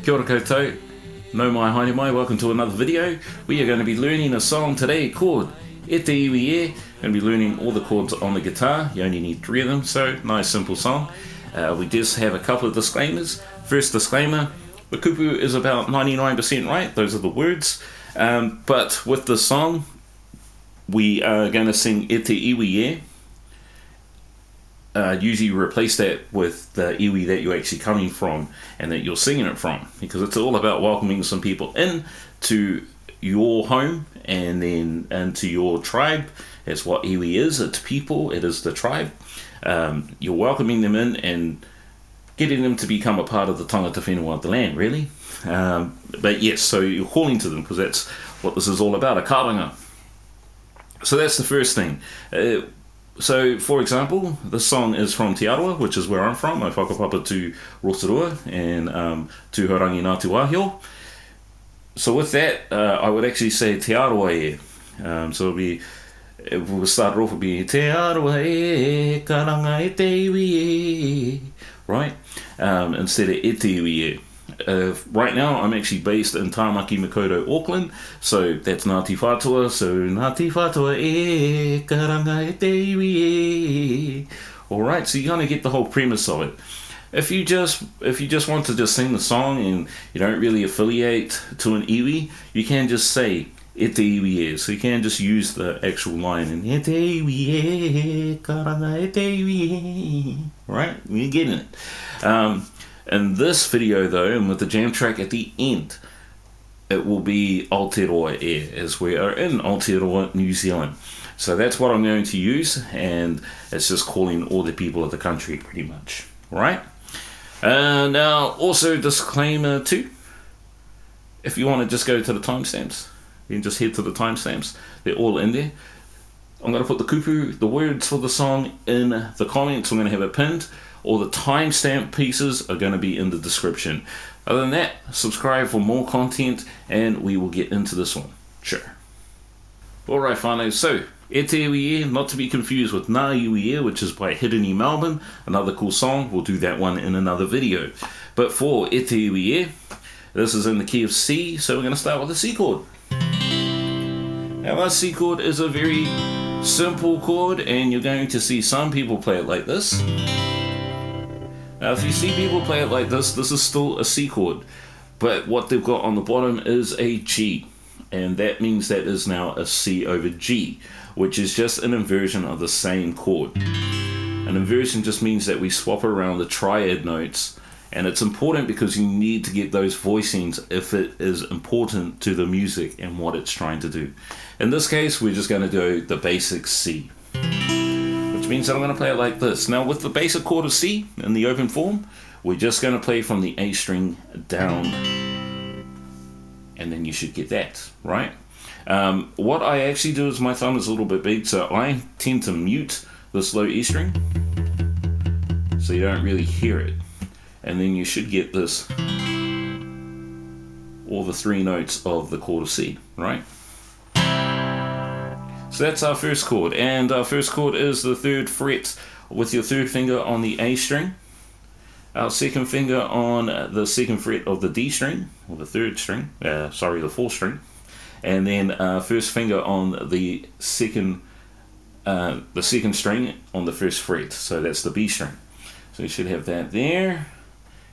Kia ora koutou, no mai haere mai, welcome to another video. We are going to be learning a song today called Te Iwi. Going to be learning all the chords on the guitar. You only need 3 of them, so nice simple song. We just have a couple of disclaimers. First disclaimer, the kupu is about 99% right, those are the words. But with the song, we are going to sing Te Iwi. Usually replace that with the iwi that you're actually coming from and that you're singing it from, because it's all about welcoming some people in to your home and then into your tribe. That's what iwi is. It's people, it is the tribe. You're welcoming them in and getting them to become a part of the tangata whenua of the land, really. But yes, so you're calling to them, because that's what this is all about, a karanga. So that's the first thing. So, for example, this song is from Te Aotearoa, which is where I'm from. I whakapapa to Rotorua and Tūharangi Ngāti Wāhio. So with that, I would actually say Te Aotearoa e. So if we'll start off, it would be Te Aotearoa e, karanga e te iwi e. Right? Instead of e te iwi e. Right now, I'm actually based in Tāmaki Makaurau, Auckland, so that's Ngāti Whātua, so Ngāti Whātua e, karanga e te iwi e. Alright, so you're going to get the whole premise of it. If you just want to just sing the song and you don't really affiliate to an iwi, you can just say e te iwi e, so you can just use the actual line in e te iwi e, karanga e te iwi e. Right, you're getting it. In this video though, and with the jam track at the end, it will be Aotearoa e, as we are in Aotearoa, New Zealand. So that's what I'm going to use, and it's just calling all the people of the country pretty much, right? Now, also disclaimer too, if you want to just go to the timestamps, you can just head to the timestamps, they're all in there. I'm going to put the kupu, the words for the song, in the comments. I'm going to have it pinned. All the timestamp pieces are going to be in the description. Other than that, subscribe for more content and we will get into this one. Sure. Alright, whānau, so E Te Iwi E, not to be confused with Ngā Iwi E, which is by Hidden Melbourne, another cool song. We'll do that one in another video. But for E Te Iwi E, this is in the key of C, so we're going to start with the C chord. Now our C chord is a very simple chord, and you're going to see some people play it like this. Now if you see people play it like this is still a C chord, but what they've got on the bottom is a G, and that means that is now a C over G, which is just an inversion of the same chord. An inversion just means that we swap around the triad notes, and it's important because you need to get those voicings if it is important to the music and what it's trying to do. In this case, we're just going to do the basic C, which means that I'm going to play it like this. Now with the basic chord of C in the open form, we're just going to play from the A string down, and then you should get that, right? What I actually do is my thumb is a little bit big, so I tend to mute this low E string so you don't really hear it, and then you should get this, all the 3 notes of the chord of C, right? So that's our first chord, and our first chord is the 3rd fret with your 3rd finger on the A string, our 2nd finger on the 2nd fret of the D string, or the 3rd string, the 4th string, and then 1st finger on the 2nd string on the 1st fret, so that's the B string. So you should have that there.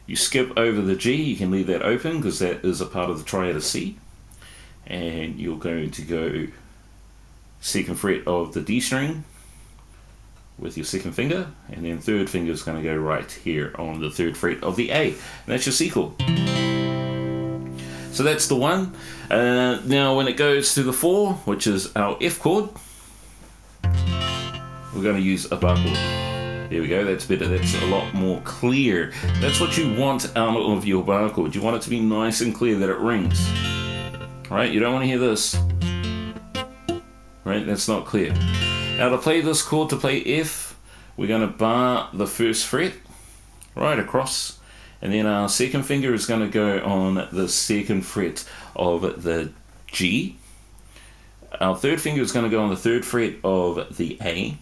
You skip over the G, you can leave that open because that is a part of the triad of C, and you're going to go 2nd fret of the D string with your 2nd finger, and then 3rd finger is going to go right here on the 3rd fret of the A, and that's your C chord. So that's the one. Now when it goes to the 4, which is our F chord, we're going to use a bar chord. There we go, that's better, that's a lot more clear. That's what you want out of your bar chord. You want it to be nice and clear, that it rings. Right, you don't want to hear this. Right, that's not clear. Now to play this chord, to play F, we're going to bar the 1st fret right across, and then our 2nd finger is going to go on the 2nd fret of the G. Our 3rd finger is going to go on the 3rd fret of the A,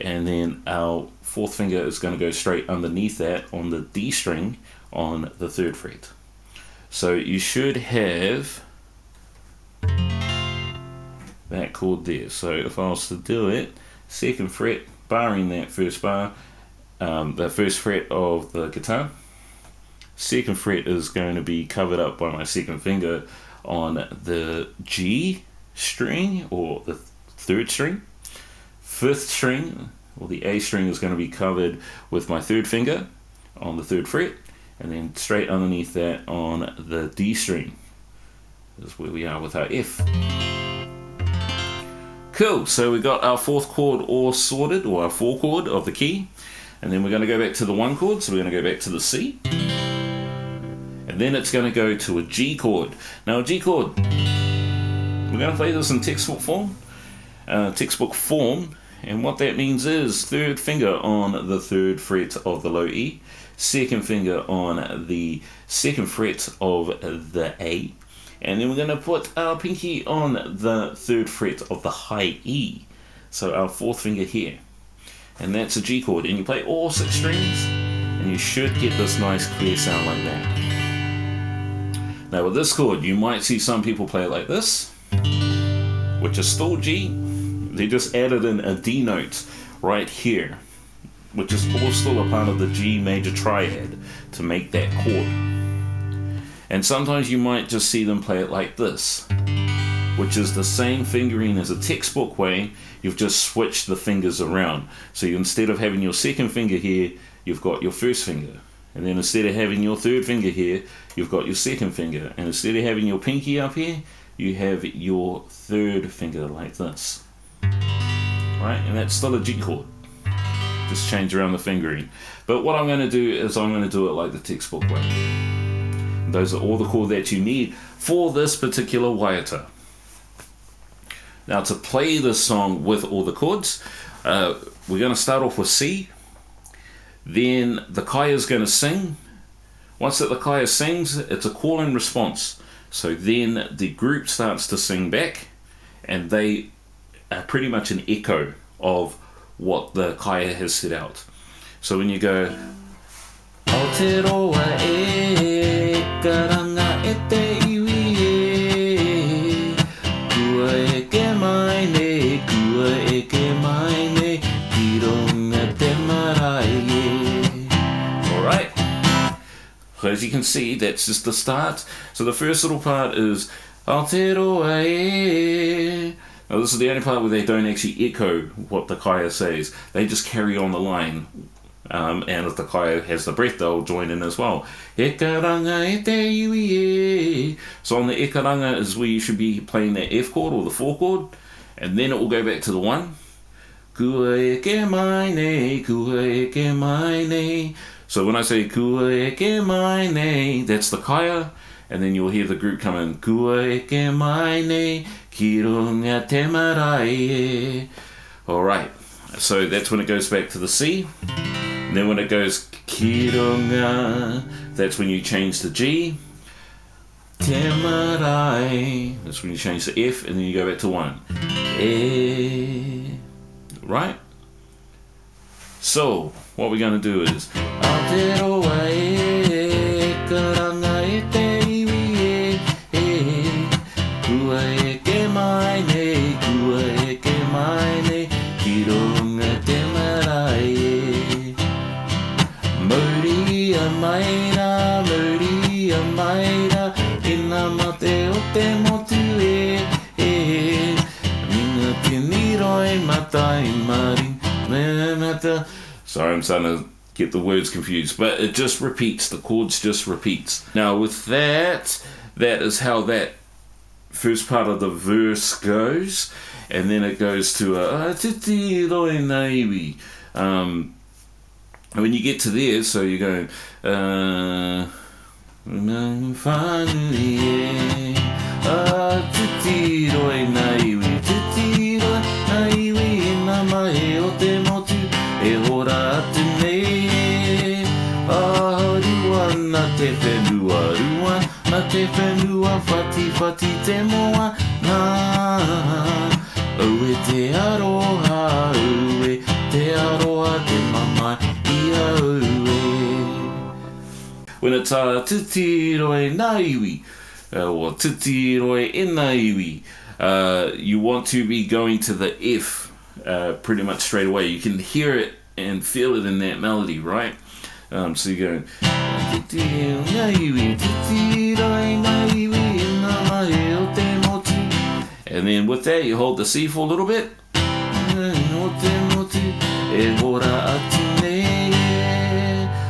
and then our 4th finger is going to go straight underneath that on the D string on the 3rd fret. So you should have that chord there. So if I was to do it, 2nd fret, barring that first bar, the 1st fret of the guitar, 2nd fret is going to be covered up by my 2nd finger on the G string or the 3rd string. 5th string or the A string is going to be covered with my 3rd finger on the 3rd fret, and then straight underneath that on the D string is where we are with our F. Cool, so we got our 4th chord all sorted, or our 4 chord of the key, and then we're going to go back to the 1 chord, so we're going to go back to the C, and then it's going to go to a G chord. Now a G chord, we're going to play this in textbook form, and what that means is 3rd finger on the 3rd fret of the low E, 2nd finger on the 2nd fret of the A, and then we're going to put our pinky on the 3rd fret of the high E, so our 4th finger here, and that's a G chord. And you play all 6 strings and you should get this nice clear sound like that. Now with this chord, you might see some people play it like this, which is still G. They just added in a D note right here, which is all still a part of the G major triad to make that chord. And sometimes you might just see them play it like this, which is the same fingering as a textbook way. You've just switched the fingers around. So instead of having your 2nd finger here, you've got your 1st finger. And then instead of having your 3rd finger here, you've got your 2nd finger. And instead of having your pinky up here, you have your 3rd finger like this. Right? And that's still a G chord. Just change around the fingering. But what I'm going to do is I'm going to do it like the textbook way. Those are all the chords that you need for this particular Waiata. Now to play this song with all the chords, we're going to start off with C. Then the kaya is going to sing. Once that the kaya sings, it's a call and response. So then the group starts to sing back, and they are pretty much an echo of what the kaya has set out. So when you go Aotearoa e karanga e te iwi e kua e ke mai ne ki ronga te marae e. Alright, so as you can see, that's just the start. So the first little part is Aotearoa e. Now this is the only part where they don't actually echo what the kaya says. They just carry on the line. And if the kaya has the breath, they'll join in as well. E karanga e te iwi e. So on the e karanga is where you should be playing the F chord or the 4 chord, and then it will go back to the 1. Kua e ke mai nei. So when I say kua e ke mai nei, that's the kaya, and then you'll hear the group come in. Kua e ke mai nei, ki runga te marae e. Alright, so that's when it goes back to the C. And then when it goes ki runga, that's when you change the G. Te marae, that's when you change the F, and then you go back to 1. E. Right? So, what we're going to do is Aotearoa e karanga e te iwi e kua e ke mai nei ki runga te marae e. Mauria maira ina mate o te motu e minga te niroi matai mari mata. Sorry, I'm starting to get the words confused, but it just repeats. The chords just repeats. Now with that is how that first part of the verse goes, and then it goes to Te Iwi. When you get to there, so you're going te whenua rua, a te whenua whati te moa nā. Ue te aroha, ue te aroha te mama ia ue. When when it's titiroe nā iwi, or titiroe e nā iwi, you want to be going to the F pretty much straight away. You can hear it and feel it in that melody, right? So you're going, and then with that you hold the C for a little bit.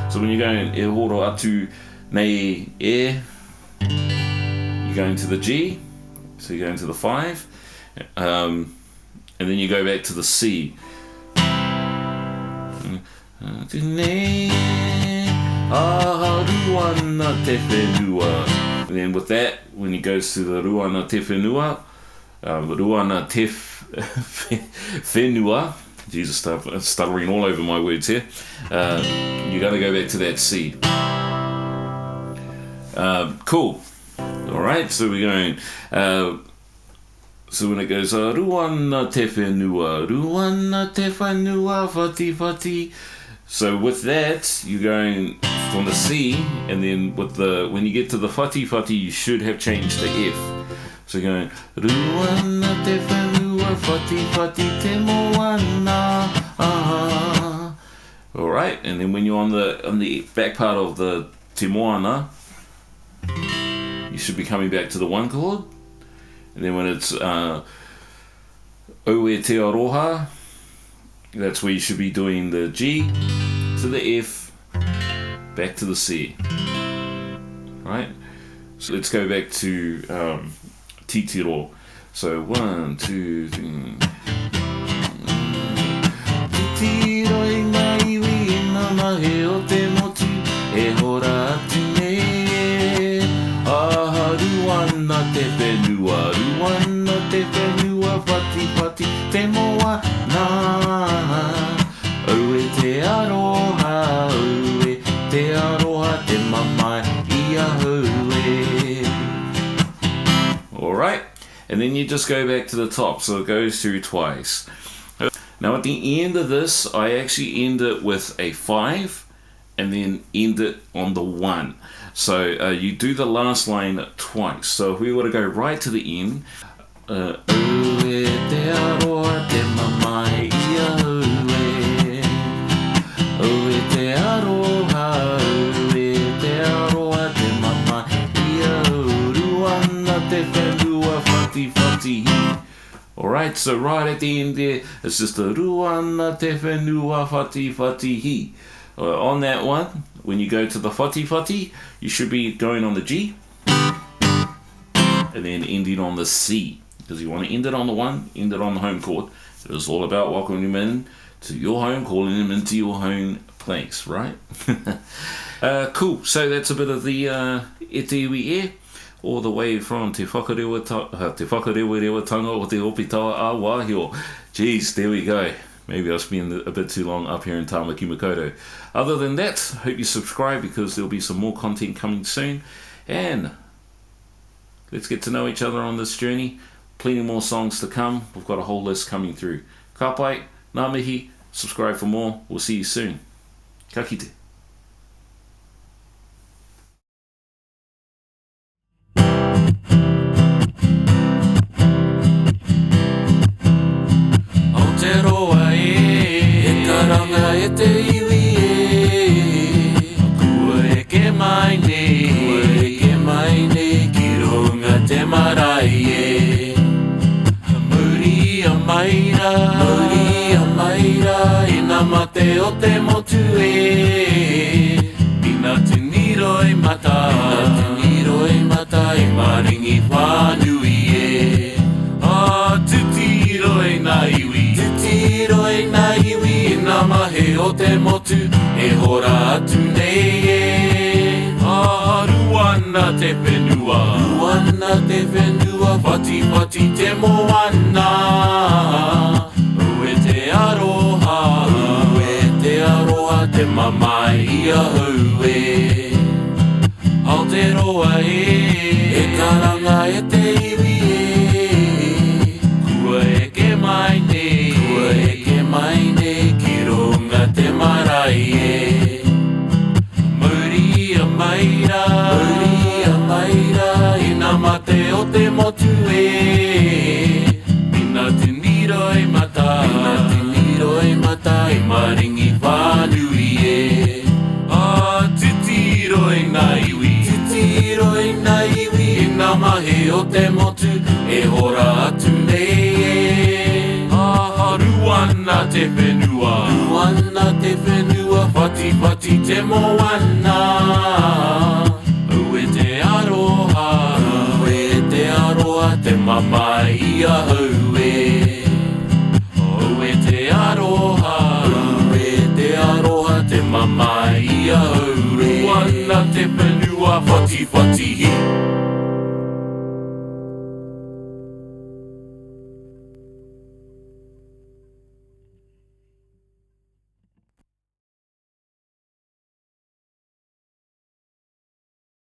So when you're going e horo atu nei e, you're going to the G, so you're going to the 5, and then you go back to the C. And then with that, when he goes to the Ruana te whenua, Ruana te whenua, Jesus, stuttering all over my words here, you got to go back to that C. Cool. Alright, so we're going, so when it goes, Ruana te whenua, Ruana te whenua, whati whati. So with that, you're going from the C, and then with the, when you get to the whati whati, you should have changed the F. So you're going, Ruana te whenua, whati whati te moana. Alright, and then when you're on the back part of the te moana, you should be coming back to the 1 chord. And then when it's Aotearoa, that's where you should be doing the G to the F, back to the C. Right? So let's go back to titiro. So 1, 2, 3. Titiro e ngā iwi e ngā mahe o te motu e hora atu nei. Aha ruana te whenua, ruana te whenua, whati whati te moana. Aue te aroha, aue te aroha, te mamai ia haue. Alright, and then you just go back to the top, so it goes through twice. Now at the end of this, I actually end it with a 5 and then end it on the 1. So you do the last line twice. So if we were to go right to the end, Aue te aroha, te mamai ia haue. Aue te aroha, aue te aroha, te mamai ia haue. Ruana te whenua, whati whati. Alright, so right at the end there, it's just a ruana te whenua, whati whati hi. On that one, when you go to the whati whati, you should be going on the G, and then ending on the C. Because you want to end it on the 1, end it on the home chord. It is all about welcoming him in to your home, calling him into your home place, right? Cool, so that's a bit of the e te iwi e, all the way from te whakarewa-rewa-tanga o te opitawa a wāhio. Jeez, there we go. Maybe I'll spend a bit too long up here in Tāmaki Makaurau. Other than that, hope you subscribe because there'll be some more content coming soon. And let's get to know each other on this journey. Plenty more songs to come. We've got a whole list coming through. Ka pai, ngā mihi, subscribe for more. We'll see you soon. Ka kite. Aotearoa e karanga e te iwi e. Kua e ke mai nei, kua e ke mai nei, ki runga te marae e. Muri a maira, e nā mate o te motu e. Mina te niro e mata, e maringi whānui e. Titiro e nā iwi, e nā mahe o te motu e hora atu nei e. Ruana te whenua, whati whati te moana. Aue te aroha, te mamai ia haue. Aotearoa e karanga e te iwi e. Kua e ke mai nei, ki runga te marae e. Muri a mai motu e Mina te niro e mata Mina te niro e mata I maringi whānui e Titiro e nā iwi Titiro e nā iwi E nā mahe o te motu E hora atu nei Ruana te whenua Ruana te whenua Whati whati te moana Ue te aroha Ue te aroha Te mamai ia hau e Ue te aroha Ue te aroha Te mamai ia hau e Ruana te whenua Whati whati hi